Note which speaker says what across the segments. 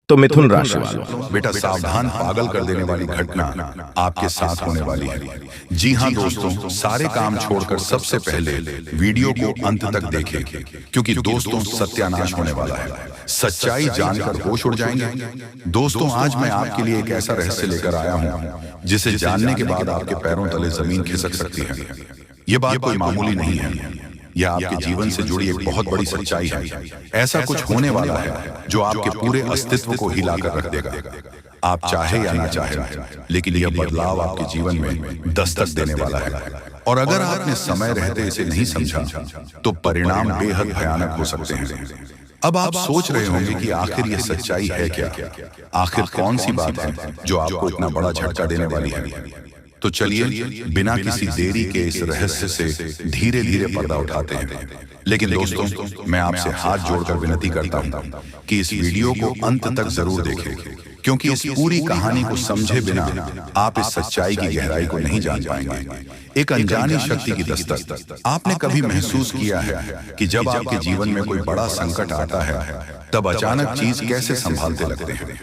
Speaker 1: तो मिथुन राशि वालों,
Speaker 2: बेटा सावधान, पागल कर देने वाली घटना आपके साथ होने वाली है। जी हाँ दोस्तों, सारे काम छोड़कर सबसे पहले वीडियो को अंत तक देखें, क्योंकि दोस्तों सत्यानाश होने वाला है। सच्चाई जानकर होश उड़ जाएंगे। दोस्तों आज मैं आपके लिए एक ऐसा रहस्य लेकर आया हूँ जिसे जानने के बाद आपके पैरों तले जमीन खिसक सकती है। ये बात कोई मामूली नहीं है, यह आपके जीवन से जुड़ी एक बहुत बड़ी सच्चाई है। ऐसा कुछ होने वाला है जो आपके पूरे अस्तित्व को हिलाकर रख देगा। आप चाहे या ना चाहे, लेकिन यह बदलाव आपके जीवन में दस्तक देने वाला है। और अगर आपने समय रहते इसे नहीं समझा तो परिणाम बेहद भयानक हो सकते हैं। अब आप सोच रहे होंगे कि आखिर यह सच्चाई है क्या? आखिर कौन सी बात है जो आपको इतना बड़ा झटका देने वाली है? तो चलिए बिना किसी देरी के इस रहस्य से धीरे धीरे पर्दा उठाते हैं। लेकिन दोस्तों मैं आपसे हाथ जोड़कर विनती करता हूं कि इस वीडियो को अंत तक जरूर देखें, क्योंकि इस पूरी कहानी को समझे बिना आप इस सच्चाई की गहराई को नहीं जान पाएंगे। एक अनजानी शक्ति की दस्तक। आपने कभी महसूस किया है कि जब आपके जीवन में कोई बड़ा संकट आता है तब अचानक चीज कैसे संभालते लगते हैं?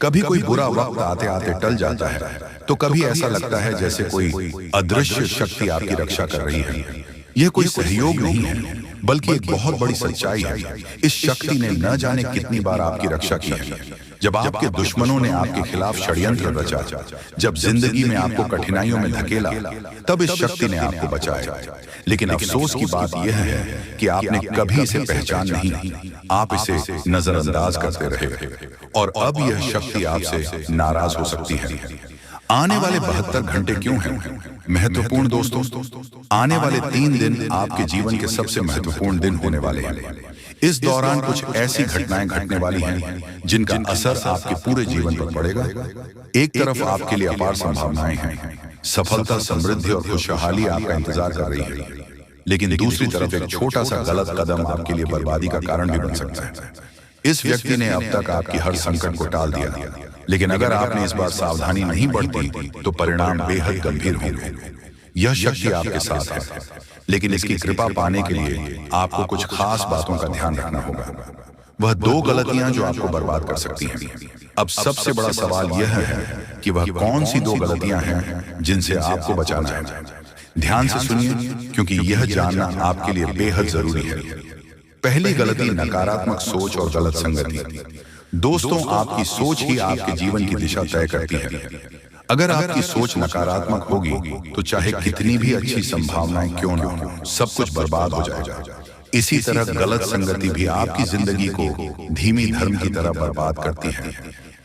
Speaker 2: कभी कोई बुरा वक्त आते आते टल जाता है, तो कभी ऐसा लगता है जैसे कोई अदृश्य शक्ति आपकी रक्षा कर रही है। यह कोई सहयोग नहीं है, बल्कि एक बहुत बड़ी सच्चाई है। इस शक्ति ने न जाने कितनी बार आपकी रक्षा की है। जब आपके दुश्मनों ने आपके खिलाफ षड्यंत्र रचा, जब जिंदगी में आपको कठिनाइयों में धकेला, तब इस शक्ति ने आपको बचाया। लेकिन अफसोस की बात यह है कि आपने कभी इसे पहचान नहीं, आप इसे नजरअंदाज करते रहे। और अब यह शक्ति आपसे नाराज हो सकती है। आने वाले 72 घंटे क्यों हैं महत्वपूर्ण दोस्तों? आने वाले 3 दिन आपके जीवन के सबसे महत्वपूर्ण दिन होने वाले हैं। इस दौरान कुछ ऐसी घटनाएं घटने वाली हैं जिनका असर आपके पूरे जीवन पर पड़ेगा। एक तरफ आपके लिए अपार संभावनाएं हैं, सफलता, समृद्धि और खुशहाली आपका इंतजार कर रही है। लेकिन दूसरी तरफ एक छोटा सा गलत कदम आपके लिए बर्बादी का कारण भी बन सकता है। इस व्यक्ति ने अब तक आपकी हर संकट को टाल दिया, लेकिन अगर आपने इस बार सावधानी नहीं बरती तो परिणाम बेहद गंभीर होंगे। यह शक्ति आपके साथ है, लेकिन इसकी कृपा पाने के लिए आपको कुछ खास बातों का ध्यान रखना होगा। वह 2 गलतियां जो आपको बर्बाद कर सकती हैं। अब सबसे बड़ा सवाल यह है कि वह कौन सी 2 गलतियां हैं जिनसे आपको बचाना है। ध्यान से सुनिए, क्योंकि यह जानना आपके लिए बेहद जरूरी है। पहली गलती, नकारात्मक सोच और गलत संगति। दोस्तों आपकी सोच ही आपके जीवन की दिशा तय करती है। अगर आपकी सोच नकारात्मक होगी तो चाहे कितनी भी अच्छी संभावनाएं क्यों न हो, सब कुछ बर्बाद हो जाएगा। इसी तरह गलत संगति भी आपकी जिंदगी को धीमी धर्म की तरह बर्बाद करती है।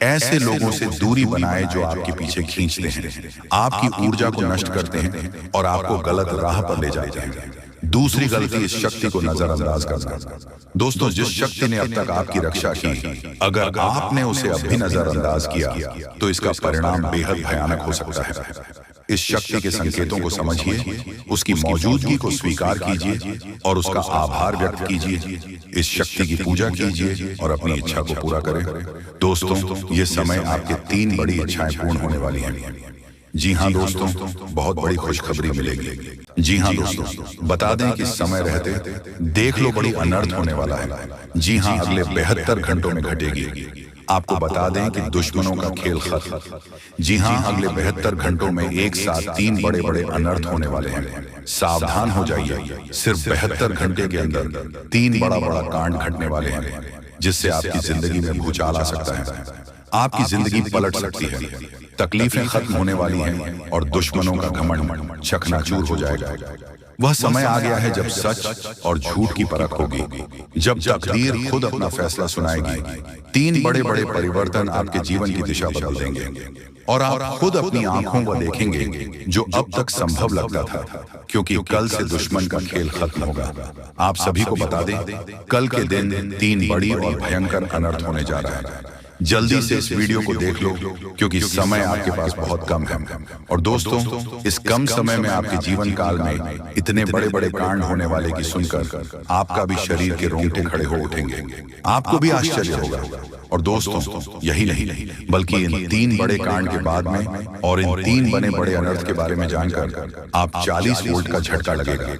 Speaker 2: ऐसे लोगों से दूरी बनाए जो आपके पीछे खींचते हैं, आपकी ऊर्जा को नष्ट करते हैं और आपको गलत राह पर ले जाते हैं। दूसरी गलती, इस शक्ति को नजरअंदाज करना। दोस्तों जिस शक्ति ने अब तक आपकी रक्षा की, अगर आपने उसे अब भी नजरअंदाज किया तो इसका परिणाम बेहद भयानक हो सकता है। इस शक्ति के संकेतों को समझिए, उसकी मौजूदगी को स्वीकार कीजिए और उसका आभार व्यक्त कीजिए। इस शक्ति की पूजा कीजिए और अपनी इच्छा को पूरा करें। दोस्तों ये समय आपके 3 बड़ी इच्छाएं पूर्ण होने वाली हैं। जी हाँ दोस्तों, बहुत बड़ी खुशखबरी मिलेगी। जी हाँ दोस्तों, बता दें कि समय रहते देख लो बड़ी अनर्थ होने वाला है। जी हाँ, अगले 72 घंटों में घटेगी। आपको बता दें कि दुश्मनों का खेल खत्म। जी हाँ, अगले 72 घंटों में एक साथ 3 बड़े बड़े अनर्थ होने वाले हैं। सावधान हो जाइए, सिर्फ 72 घंटे के अंदर 3 बड़ा बड़ा कांड घटने वाले हैं, जिससे आपकी जिंदगी में भूचाल आ सकता है। आपकी जिंदगी पलट सकती है, तकलीफें खत्म होने वाली हैं और दुश्मनों का घमंड चकनाचूर हो जाएगा। वह समय आ गया है जब सच और झूठ की परख होगी, जब तकदीर खुद अपना फैसला सुनाएगी। 3 बड़े बड़े परिवर्तन आपके जीवन की दिशा बदल देंगे और आप खुद अपनी आंखों को देखेंगे जो अब तक संभव लगता था, क्योंकि कल से दुश्मन का खेल खत्म होगा। आप सभी को बता दें, कल के दिन 3 बड़ी और भयंकर अनर्थ होने जा रहा है। जल्दी से इस वीडियो को देख लो, क्योंकि समय आपके पास बहुत कम है। और दोस्तों इस कम समय में आपके जीवन काल में इतने बड़े बड़े कांड होने वाले की सुनकर आपका भी शरीर के रोंगटे खड़े हो उठेंगे। आपको भी आश्चर्य होगा। और दोस्तों यही नहीं, बल्कि इन 3 बड़े कांड के बाद में और इन 3 बने बड़े अनर्थ के बारे में जानकर आप 40 वोल्ट का झटका लगेगा।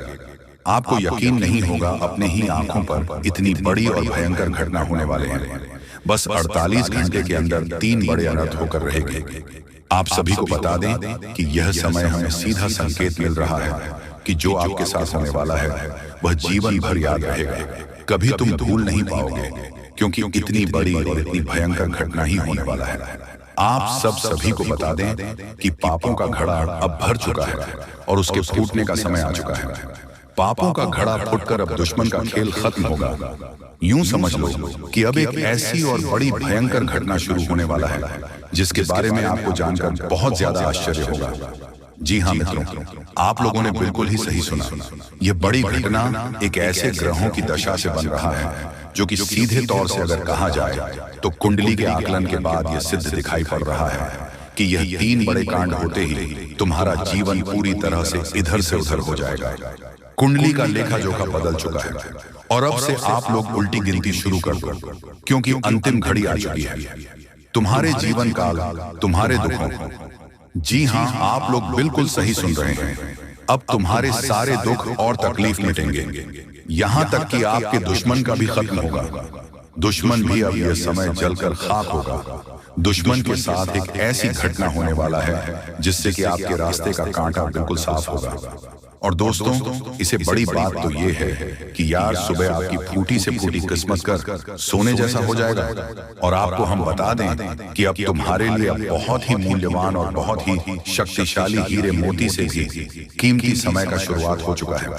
Speaker 2: आपको यकीन नहीं होगा अपने ही आंखों पर इतनी बड़ी और भयंकर घटना होने वाले हैं। बस 48 घंटे के अंदर 3 बड़े अनर्थ होकर रहेंगे। आप सभी को बता दें कि यह समय हमें सीधा संकेत मिल रहा है कि जो आपके साथ होने वाला है वह जीवन भर याद रहेगा, कभी तुम भूल नहीं पाओगे, क्योंकि इतनी बड़ी और इतनी भयंकर घटना ही होने वाला है। आप सभी को बता दें कि पापों का घड़ा अब भर चुका है और उसके फूटने का समय आ चुका है। पापों का घड़ा फूटकर अब दुश्मन का खेल खत्म होगा। यूं समझ लो कि अब एक ऐसी और बड़ी भयंकर घटना शुरू होने वाला है जिसके बारे में आपको जानकर बहुत ज्यादा आश्चर्य होगा। जी हाँ मित्रों, आप लोगों ने बिल्कुल ही सही सुना। यह बड़ी घटना एक ऐसे ग्रहों की दशा से बन रहा है जो कि सीधे तौर से अगर कहा जाए तो कुंडली के आकलन के बाद यह सिद्ध दिखाई पड़ रहा है कि यह 3 बड़े कांड होते ही तुम्हारा जीवन पूरी तरह से इधर से उधर हो जाएगा। कुंडली का लेखा जोखा बदल चुका है और अब से आप लोग उल्टी गिनती शुरू कर दो, क्योंकि अंतिम घड़ी आ चुकी है। तुम्हारे जीवन काल, तुम्हारे दुखों, जी हाँ आप लोग बिल्कुल सही सुन रहे हैं, अब तुम्हारे सारे दुख और तकलीफ मिटेंगे, यहां तक कि आपके दुश्मन का भी खत्म होगा। दुश्मन भी अब यह समय जलकर खाक होगा। दुश्मन के साथ एक ऐसी घटना होने वाला है जिससे कि आपके रास्ते का कांटा बिल्कुल साफ होगा। और दोस्तों, इसे बड़ी बात तो ये है कि यार सुबह आपकी फूटी से फूटी किस्मत कर सोने जैसा हो जाएगा। और आपको हम बता दें कि अब तुम्हारे लिए बहुत ही मूल्यवान और बहुत ही शक्तिशाली हीरे मोती से भी कीमती समय का शुरुआत हो चुका है।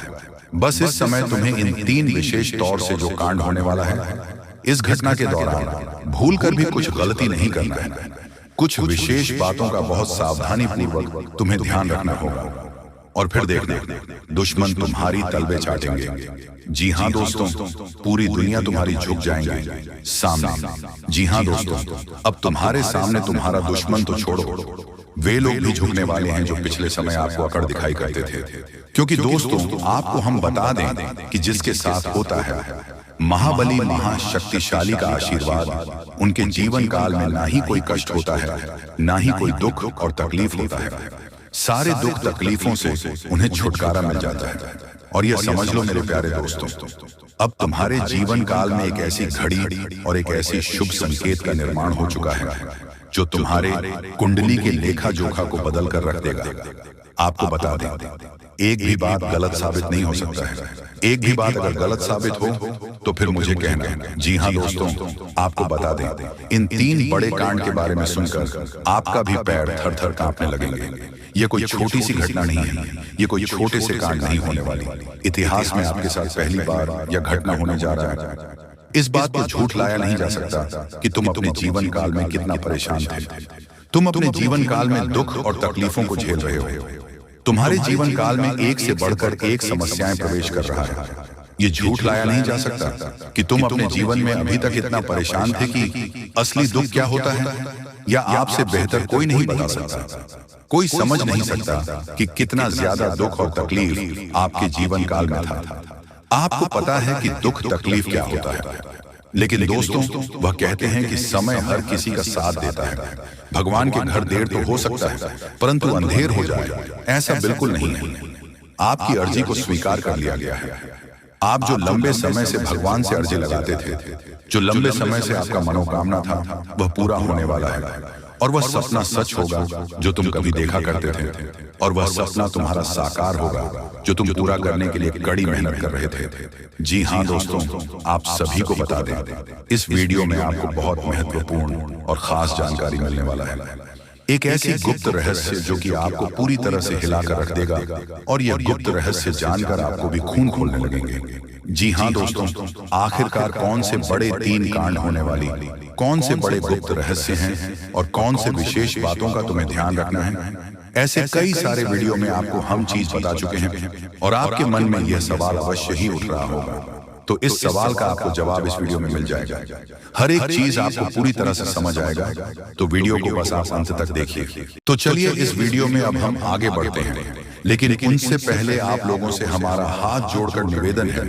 Speaker 2: बस इस समय तुम्हें इन 3 विशेष तौर से जो कांड होने वाला है, इस घटना के दौरान भूल कर भी कुछ गलती नहीं करना है। कुछ विशेष बातों का बहुत सावधानी पूर्वक तुम्हें ध्यान रखना होगा। और फिर देखना, दुश्मन तुम्हारी तलबे चाटेंगे। जी हाँ दोस्तों, पूरी दुनिया तुम्हारी झुक जाएंगे सामने। जी हाँ दोस्तों, अब तुम्हारे सामने तुम्हारा दुश्मन तो छोड़ो, वे लोग भी झुकने वाले हैं जो पिछले समय आपको अकड़ दिखाई करते थे। क्योंकि दोस्तों, आपको हम बता दें कि जिसके साथ होता है महाबली महाशक्तिशाली का आशीर्वाद, उनके जीवन काल में ना ही कोई कष्ट होता है, ना ही कोई दुख और तकलीफ होता है। सारे दुख तकलीफों से उन्हें छुटकारा मिल जाता है। और यह समझ लो मेरे प्यारे दोस्तों, अब तुम्हारे जीवन काल में एक ऐसी घड़ी और एक ऐसी शुभ संकेत का निर्माण हो चुका है जो तुम्हारे कुंडली के लेखा जोखा को बदल कर रख देगा। आपको बता दें, एक भी बात गलत साबित नहीं हो सकता है। एक भी बात अगर गलत साबित हो तो फिर मुझे कहना। जी हाँ दोस्तों, आपको बता दें, इन 3 बड़े कांड के बारे में सुनकर आपका भी पैर थर थर कांपने लगेंगे। ये कोई छोटी सी घटना नहीं है, ये कोई छोटे से कांड नहीं होने वाली। इतिहास में आपके साथ पहली बार यह घटना होने जा रहा है। इस बात को झूठ लाया नहीं जा सकता कि तुम अपने जीवन काल में कितना परेशान थे। तुम अपने जीवन काल में दुख और तकलीफों को झेल रहे हो। तुम्हारे जीवन काल में एक से बढ़कर एक समस्याएं प्रवेश कर रहा है। ये झूठ लाया नहीं जा सकता कि तुम अपने जीवन में अभी तक इतना परेशान थे कि असली दुख क्या होता है, या आपसे बेहतर कोई नहीं बता सकता। कोई समझ नहीं सकता कि कितना ज्यादा दुख और तकलीफ आपके जीवन काल में था। आपको पता है कि दुख तकलीफ क्या होता है, लेकिन दोस्तों, वह कहते हैं कि समय हर किसी का साथ देता है। भगवान के घर देर तो हो सकता है, परंतु अंधेर हो जाए ऐसा बिल्कुल नहीं है। आपकी अर्जी को स्वीकार कर लिया गया है। आप जो लंबे समय से भगवान से अर्जी लगाते थे, जो लंबे समय से आपका मनोकामना था, वह पूरा होने वाला है। और वह सपना सच होगा जो तुम कभी देखा करते थे, और वह सपना तुम्हारा साकार होगा जो तुम पूरा करने के लिए कड़ी मेहनत कर रहे थे। जी हाँ दोस्तों, आप सभी को बता दें, इस वीडियो में आपको बहुत महत्वपूर्ण और खास जानकारी मिलने वाला है। एक ऐसी गुप्त रहस्य जो कि आपको पूरी तरह से हिलाकर रख देगा, और यह गुप्त रहस्य जानकर आपको भी खून खोलने लगेंगे। जी हाँ दोस्तों, आखिरकार कौन से बड़े 3 कांड होने वाली, कौन से बड़े गुप्त रहस्य हैं और कौन से विशेष बातों का तुम्हें ध्यान रखना है, ऐसे कई सारे वीडियो में आपको हम चीज बता चुके हैं। और आपके मन में यह सवाल अवश्य ही उठ रहा होगा, तो इस सवाल का आपको जवाब इस वीडियो में मिल जाएगा। हर एक चीज आपको पूरी तरह से समझ आएगा, तो वीडियो को बस आप अंत तक देखिए। तो चलिए इस वीडियो में अब हम आगे बढ़ते हैं, लेकिन उनसे पहले आप लोगों से हमारा हाथ जोड़कर निवेदन है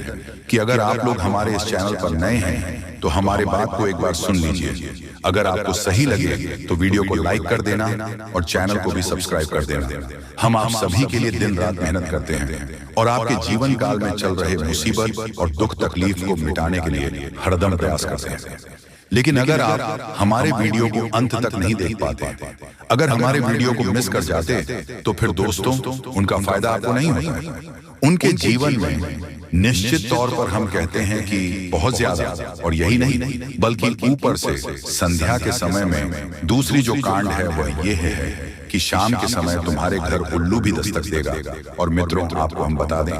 Speaker 2: कि अगर आप लोग हमारे इस चैनल पर नए हैं तो हमारे बात को एक बार सुन लीजिए। अगर आपको सही लगे तो वीडियो को लाइक कर देना और चैनल को भी सब्सक्राइब कर देना। हम आप सभी के लिए दिन रात मेहनत करते हैं और आपके जीवन काल में चल रहे मुसीबत और दुख तकलीफ को मिटाने के लिए हरदम प्रयास करते हैं। लेकिन अगर आप हमारे वीडियो को अंत तक नहीं देख पाते, अगर हमारे वीडियो को मिस कर जाते, तो फिर दोस्तों उनका फायदा आपको नहीं होता। उनके जीवन में निश्चित तौर पर हम कहते हैं कि बहुत ज्यादा, और यही नहीं बल्कि ऊपर से संध्या के समय में दूसरी जो कांड है वह यह है कि शाम के समय तुम्हारे घर उल्लू भी दस्तक देगा। और मित्रों, आपको हम बता दें,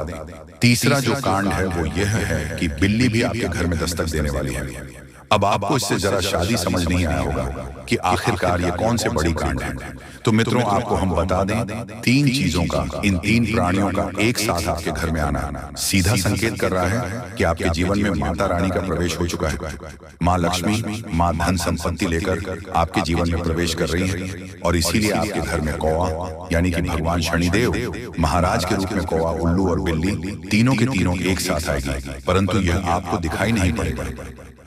Speaker 2: तीसरा जो कांड है वो यह है कि बिल्ली भी आपके घर में दस्तक देने वाली है। अब आपको इससे जरा शादी समझ नहीं आया होगा कि आखिरकार ये कौन से बड़ी कांड है। तो मित्रों, आपको हम बता दें, 3 चीजों का, इन 3 प्राणियों का एक साथ आपके घर में आना सीधा संकेत कर रहा है कि आपके जीवन में माता रानी का प्रवेश हो चुका है। माँ लक्ष्मी, माँ धन संपत्ति लेकर आपके जीवन में प्रवेश कर रही है। और इसीलिए आपके घर में कौवा यानी कि भगवान शनिदेव महाराज के रूप में कौवा, उल्लू और बिल्ली तीनों के तीनों एक साथ आएगी, परंतु यह आपको दिखाई नहीं पड़ेगा।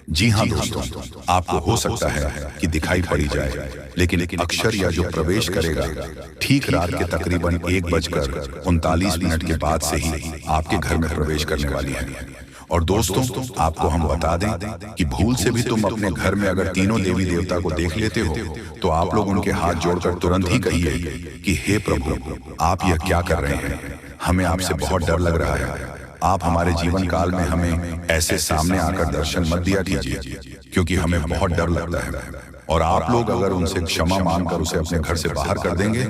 Speaker 2: जी हाँ दोस्तों, आपको हो सकता है कि दिखाई पड़ी जाए, लेकिन अक्षर या जो प्रवेश करेगा ठीक रात के तकरीबन 1:39 के बाद से ही आपके घर में प्रवेश करने वाली है। और दोस्तों, आपको हम बता दें कि भूल से भी तुम अपने घर में अगर तीनों देवी देवता को देख लेते हो, तो आप लोग उनके हाथ जोड़कर तुरंत ही कहिए कि हे प्रभु, आप यह क्या कर रहे हैं? हमें आपसे बहुत डर लग रहा है। आप हमारे जीवन काल में हमें ऐसे सामने आकर दर्शन मत दिया कीजिए, क्योंकि हमें बहुत डर लगता है। और आप लोग अगर उनसे क्षमा मांगकर उसे अपने घर से बाहर कर देंगे,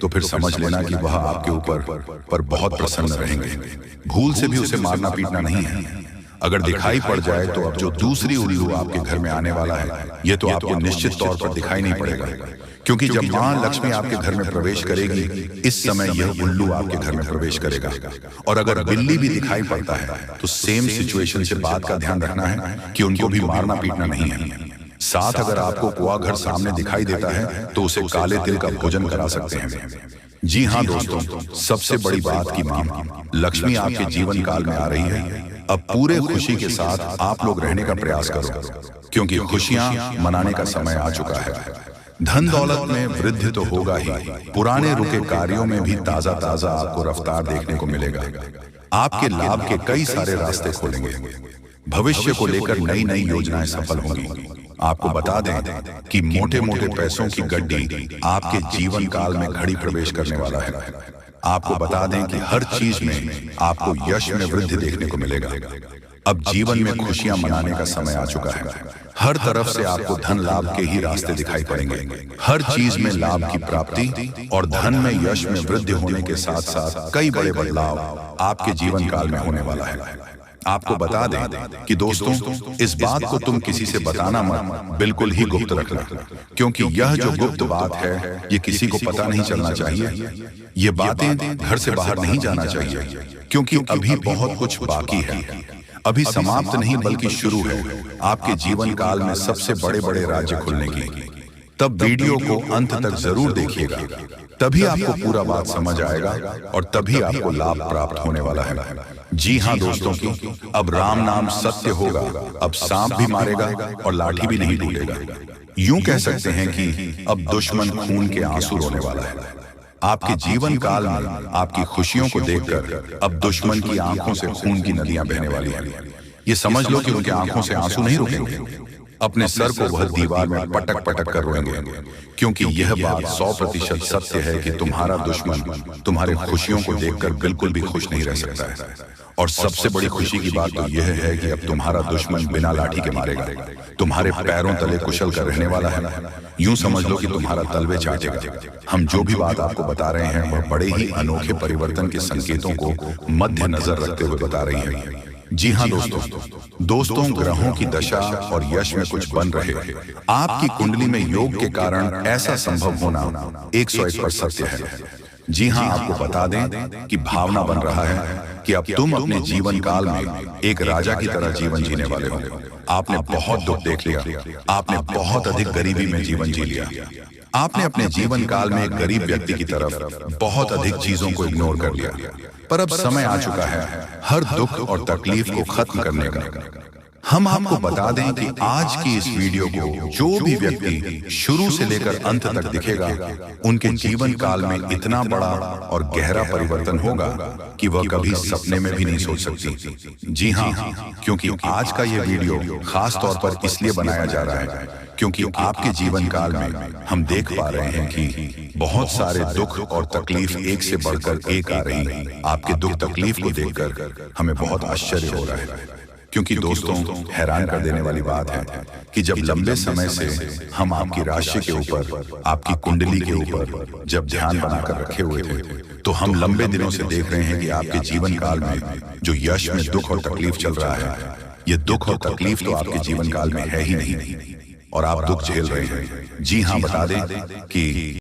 Speaker 2: तो फिर समझ लेना कि वह आपके ऊपर बहुत प्रसन्न रहेंगे। भूल से भी उसे मारना पीटना नहीं है। अगर दिखाई पड़ जाए तो अब जो दूसरी उल्लू आपके घर में आने वाला है, यह तो आपको निश्चित तौर पर दिखाई नहीं पड़ेगा, क्योंकि जब माँ लक्ष्मी आपके घर में प्रवेश करेगी, इस समय यह उल्लू आपके घर में प्रवेश करेगा। और अगर बिल्ली भी दिखाई पड़ता है, तो सेम सिचुएशन से बात का ध्यान रखना है कि उनको भी मारना पीटना नहीं है। साथ अगर आपको कुआ घर सामने दिखाई देता है, तो उसे काले तिल का भोजन करा सकते हैं। जी हाँ दोस्तों, सबसे बड़ी बात की माँ लक्ष्मी आपके जीवन काल में आ रही है। अब पूरे खुशी के साथ आप लोग रहने का प्रयास करो, क्योंकि खुशियां मनाने का समय आ चुका है। धन दौलत में वृद्धि तो होगा ही, पुराने रुके कार्यों में भी ताजा ताजा आपको रफ्तार देखने को मिलेगा। आपके लाभ के कई सारे रास्ते खोलेंगे। भविष्य को लेकर नई नई योजनाएं सफल होंगी। आपको बता दें कि मोटे मोटे पैसों की गड्डी आपके जीवन काल में घड़ी प्रवेश करने वाला है। आपको बता दें कि हर चीज में आपको यश में वृद्धि देखने को मिलेगा। अब जीवन में खुशियां मनाने का समय आ चुका है। हर तरफ से आपको धन लाभ के ही रास्ते दिखाई पड़ेंगे। हर चीज में लाभ की प्राप्ति और धन में यश में वृद्धि होने के साथ साथ कई बड़े बदलाव आपके जीवन काल में होने वाला है। आपको बता दें कि दोस्तों, इस बात को तुम किसी से बताना मत, बिल्कुल ही गुप्त रखना, क्योंकि यह जो गुप्त बात है, ये किसी को पता नहीं चलना चाहिए। ये बातें घर से बाहर नहीं जाना चाहिए, क्योंकि अभी बहुत कुछ बाकी है। अभी समाप्त नहीं बल्कि शुरू है आपके जीवन काल में सबसे बड़े बड़े राज्य खुलने की। तब वीडियो को अंत तक जरूर देखिएगा, तभी आपको पूरा बात समझ आएगा और तभी आपको लाभ प्राप्त होने वाला है। जी हाँ दोस्तों, की अब राम नाम सत्य होगा। अब सांप भी मारेगा और लाठी भी नहीं टूटेगा। यूं कह सकते हैं कि अब दुश्मन खून के आंसू रोने वाला है। आपके जीवन काल में आपकी खुशियों को देखकर अब दुश्मन की आंखों से खून की नदियां बहने वाली हैं। ये समझ लो कि उनके आंखों से आंसू नहीं रुकेंगे। अपने सर को वह दीवार में पटक पटक कर रोएंगे, क्योंकि यह बात 100% सत्य है कि तुम्हारा दुश्मन तुम्हारे खुशियों को देखकर बिल्कुल भी खुश नहीं रह सकता है। और सबसे बड़ी खुशी की बात तो यह है कि अब तुम्हारा दुश्मन बिना लाठी के मारेगा, तुम्हारे पैरों तले कुचल कर रहने वाला है। यूं समझ लो कि तुम्हारा तलवे चाटेगा। हम जो भी बात आपको बता रहे हैं वह बड़े ही अनोखे परिवर्तन के संकेतों को मध्य नजर रखते हुए बता रही है। जी हाँ दोस्तों, ग्रहों की दशा और यश में कुछ बन रहे। आपकी कुंडली में योग के कारण ऐसा संभव होना 101% सत्य है। जी हाँ, आपको बता दें कि भावना बन रहा है कि अब तुम अपने जीवन काल में एक राजा की तरह जीवन जीने वाले हो। आपने बहुत दुख देख लिया, आपने बहुत अधिक गरीबी में जीवन जी लिया, आपने अपने जीवन काल में एक गरीब व्यक्ति की तरफ बहुत अधिक चीजों को इग्नोर कर लिया। पर अब समय आ चुका है हर दुख और तकलीफ को खत्म करने का। हम आपको बता दें कि आज की इस वीडियो को जो भी व्यक्ति शुरू से लेकर अंत तक दिखेगा, उनके जीवन काल में इतना बड़ा और गहरा परिवर्तन होगा कि वह कभी सपने में भी नहीं सोच सकती। जी हाँ, क्योंकि आज का यह वीडियो खास तौर पर इसलिए बनाया जा रहा है क्योंकि आपके जीवन काल में हम देख पा रहे हैं कि बहुत सारे दुख और तकलीफ एक से बढ़कर एक आ रही है। आपके दुख तकलीफ को देखकर हमें बहुत आश्चर्य हो रहा है, क्योंकि दोस्तों हैरान कर देने वाली बात है कि जब लंबे समय से हम आपकी राशि के ऊपर, आपकी कुंडली के ऊपर जब ध्यान बनाकर रखे हुए थे, तो हम लंबे दिनों से देख रहे हैं कि आपके जीवन काल में जो यश में दुख और तकलीफ चल रहा है, ये दुख और तकलीफ तो आपके जीवन काल में है ही नहीं और आप दुख झेल रहे हैं। जी हाँ, बता दें कि